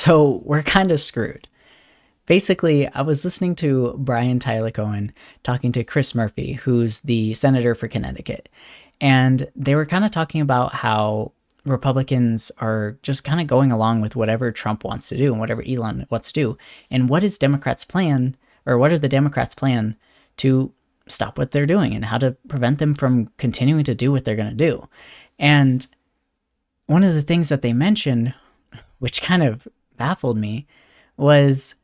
So we're kind of screwed. Basically, I was listening to Brian Tyler Cohen talking to Chris Murphy, who's the senator for Connecticut. And they were kind of talking about how Republicans are just kind of going along with whatever Trump wants to do and whatever Elon wants to do. And what is Democrats' plan, or what are the Democrats' plan to stop what they're doing and how to prevent them from continuing to do what they're going to do? And one of the things that they mentioned, which kind of baffled me, was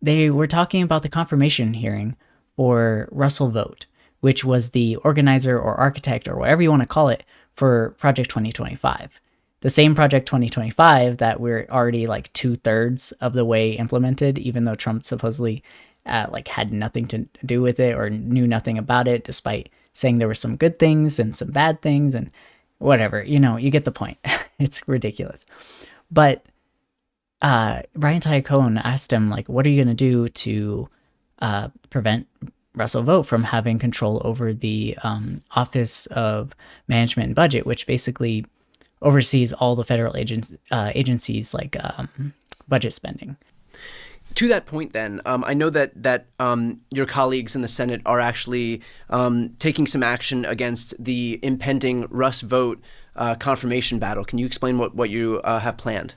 they were talking about the confirmation hearing for Russel Vought, which was the organizer or architect or whatever you want to call it for Project 2025. The same Project 2025 that we're already like 2/3 of the way implemented, even though Trump supposedly had nothing to do with it or knew nothing about it, despite saying there were some good things and some bad things and whatever. You get the point. It's ridiculous. But Brian Tyler Cohen asked him, like, what are you going to do to prevent Russell Vought from having control over the Office of Management and Budget, which basically oversees all the federal agencies like budget spending. To that point, then, I know that your colleagues in the Senate are actually taking some action against the impending Russ Vought confirmation battle. Can you explain what you have planned?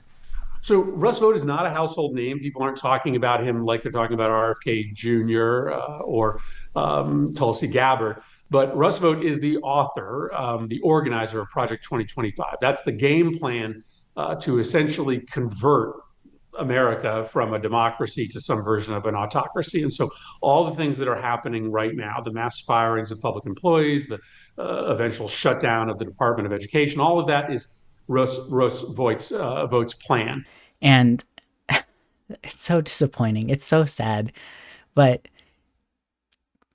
So Russ Vought is not a household name. People aren't talking about him like they're talking about RFK Jr. Or Tulsi Gabbard. But Russ Vought is the author, the organizer of Project 2025. That's the game plan to essentially convert America from a democracy to some version of an autocracy. And so all the things that are happening right now, the mass firings of public employees, the eventual shutdown of the Department of Education, all of that is Russ Vaught's plan. And it's so disappointing. It's so sad. But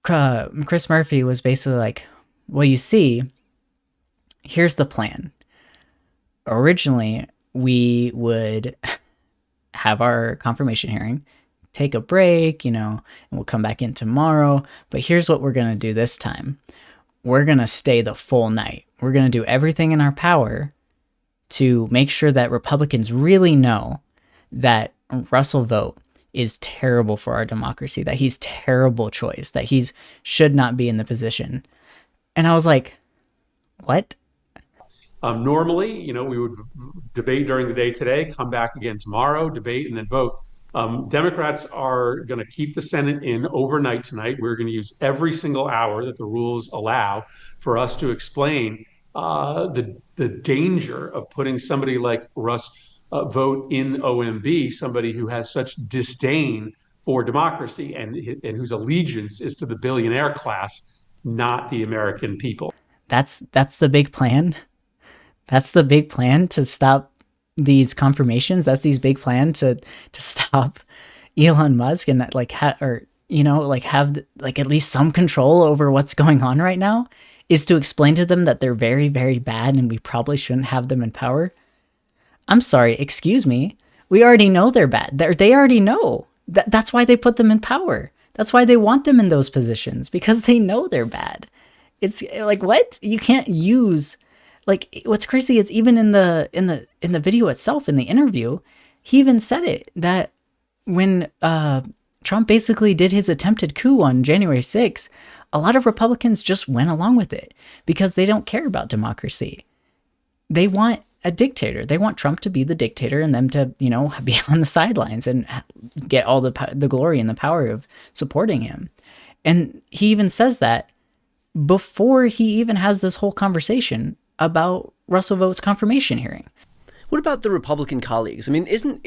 Chris Murphy was basically like, well, you see, here's the plan. Originally, we would have our confirmation hearing, take a break, and we'll come back in tomorrow. But here's what we're going to do this time. We're going to stay the full night. We're going to do everything in our power to make sure that Republicans really know that Russell Vought is terrible for our democracy, that he's terrible choice, that he should not be in the position. And I was like, what? Normally, we would debate during the day today, come back again tomorrow, debate, and then vote. Democrats are going to keep the Senate in overnight tonight. We're going to use every single hour that the rules allow for us to explain the danger of putting somebody like Russ Vought in OMB, somebody who has such disdain for democracy and whose allegiance is to the billionaire class, not the American people. That's the big plan. That's the big plan to stop these confirmations. That's the big plan to stop Elon Musk and have at least some control over what's going on right now, is to explain to them that they're very, very bad and we probably shouldn't have them in power. I'm sorry, excuse me. We already know they're bad. They already know. That's why they put them in power. That's why they want them in those positions, because they know they're bad. It's like, what? You can't use, what's crazy is even in the video itself, in the interview, he even said it, that when Trump basically did his attempted coup on January 6th, a lot of Republicans just went along with it because they don't care about democracy. They want a dictator. They want Trump to be the dictator and them to, be on the sidelines and get all the glory and the power of supporting him. And he even says that before he even has this whole conversation about Russell Vaught's confirmation hearing. What about the Republican colleagues? I mean, isn't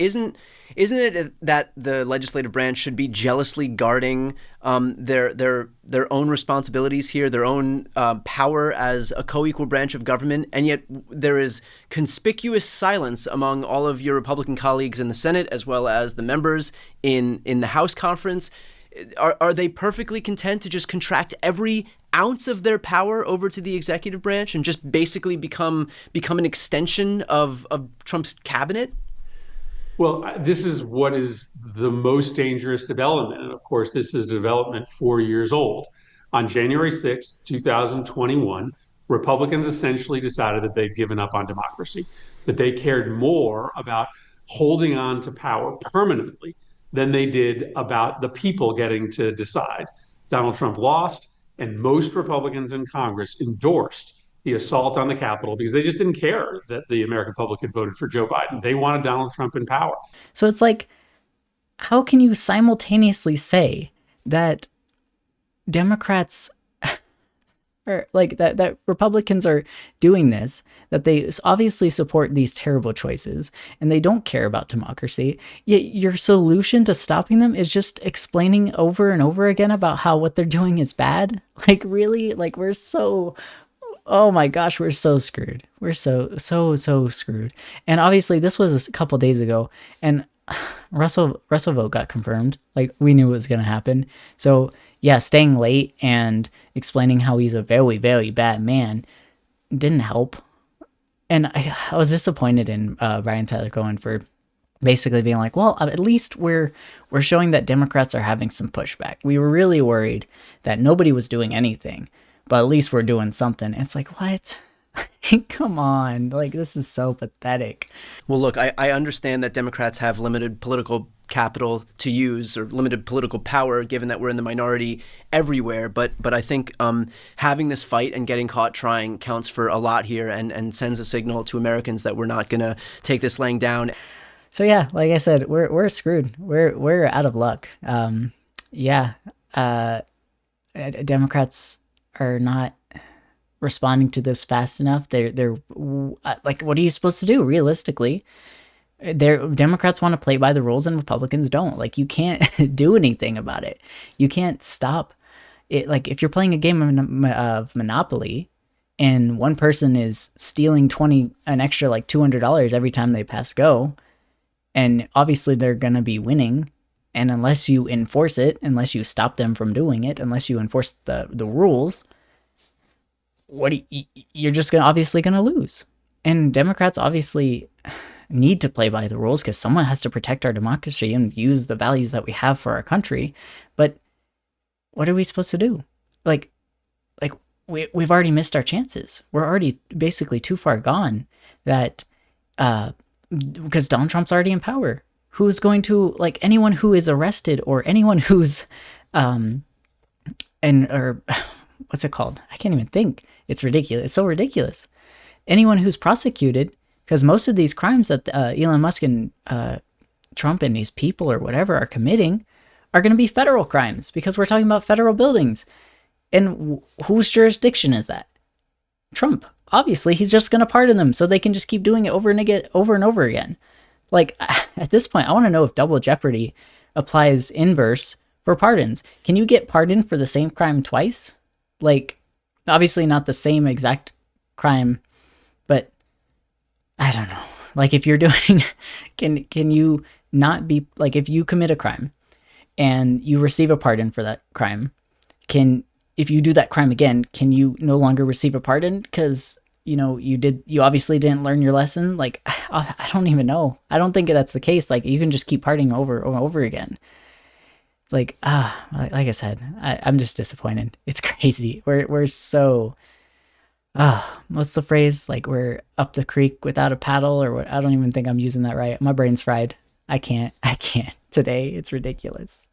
it that the legislative branch should be jealously guarding their own responsibilities here, their own power as a co-equal branch of government, and yet there is conspicuous silence among all of your Republican colleagues in the Senate as well as the members in the House conference? Are they perfectly content to just contract every ounce of their power over to the executive branch and just basically become an extension of Trump's cabinet? Well, this is what is the most dangerous development. And of course, this is a development 4 years old. On January 6th, 2021, Republicans essentially decided that they'd given up on democracy, that they cared more about holding on to power permanently than they did about the people getting to decide. Donald Trump lost, and most Republicans in Congress endorsed the assault on the Capitol because they just didn't care that the American public had voted for Joe Biden. They wanted Donald Trump in power. So it's like, how can you simultaneously say that Democrats or like that Republicans are doing this, that they obviously support these terrible choices and they don't care about democracy, yet your solution to stopping them is just explaining over and over again about how what they're doing is bad? Like, really? Like, we're so, oh my gosh, we're so screwed. We're so screwed. And obviously this was a couple days ago, and Russell Vought got confirmed. Like, we knew it was going to happen. So yeah, staying late and explaining how he's a very, very bad man didn't help. And I was disappointed in Brian Tyler Cohen for basically being like, well, at least we're showing that Democrats are having some pushback. We were really worried that nobody was doing anything, but at least we're doing something. It's like, what? Come on. Like, this is so pathetic. Well, look, I understand that Democrats have limited political capital to use, or limited political power, given that we're in the minority everywhere. But I think having this fight and getting caught trying counts for a lot here, and sends a signal to Americans that we're not going to take this laying down. So yeah, like I said, we're screwed. We're out of luck. Democrats are not responding to this fast enough. They're like, what are you supposed to do realistically? Democrats want to play by the rules and Republicans don't. Like, you can't do anything about it. You can't stop it. Like, if you're playing a game of Monopoly and one person is stealing an extra like $200 every time they pass go, and obviously they're going to be winning, and unless you enforce it, unless you stop them from doing it, unless you enforce the rules, you're just obviously going to lose. And Democrats obviously need to play by the rules because someone has to protect our democracy and use the values that we have for our country. But what are we supposed to do? Like we've already missed our chances. We're already basically too far gone, that because Donald Trump's already in power. Who's going to, like, anyone who is arrested, or anyone who's or what's it called? I can't even think. It's ridiculous. It's so ridiculous. Anyone who's prosecuted, because most of these crimes that Elon Musk and Trump and these people or whatever are committing are going to be federal crimes, because we're talking about federal buildings. And whose jurisdiction is that? Trump. Obviously, he's just going to pardon them so they can just keep doing it over and over again. Like, at this point, I want to know if double jeopardy applies inverse for pardons. Can you get pardoned for the same crime twice? Like, obviously not the same exact crime, but I don't know. Like, if you're doing, can you not be, like, if you commit a crime and you receive a pardon for that crime, if you do that crime again, can you no longer receive a pardon? Because, you obviously didn't learn your lesson. Like, I don't even know. I don't think that's the case. Like, you can just keep pardoning over and over again. Like, like I said, I'm just disappointed. It's crazy. We're so, what's the phrase? Like, we're up the creek without a paddle, or what? I don't even think I'm using that right. My brain's fried. I can't today. It's ridiculous.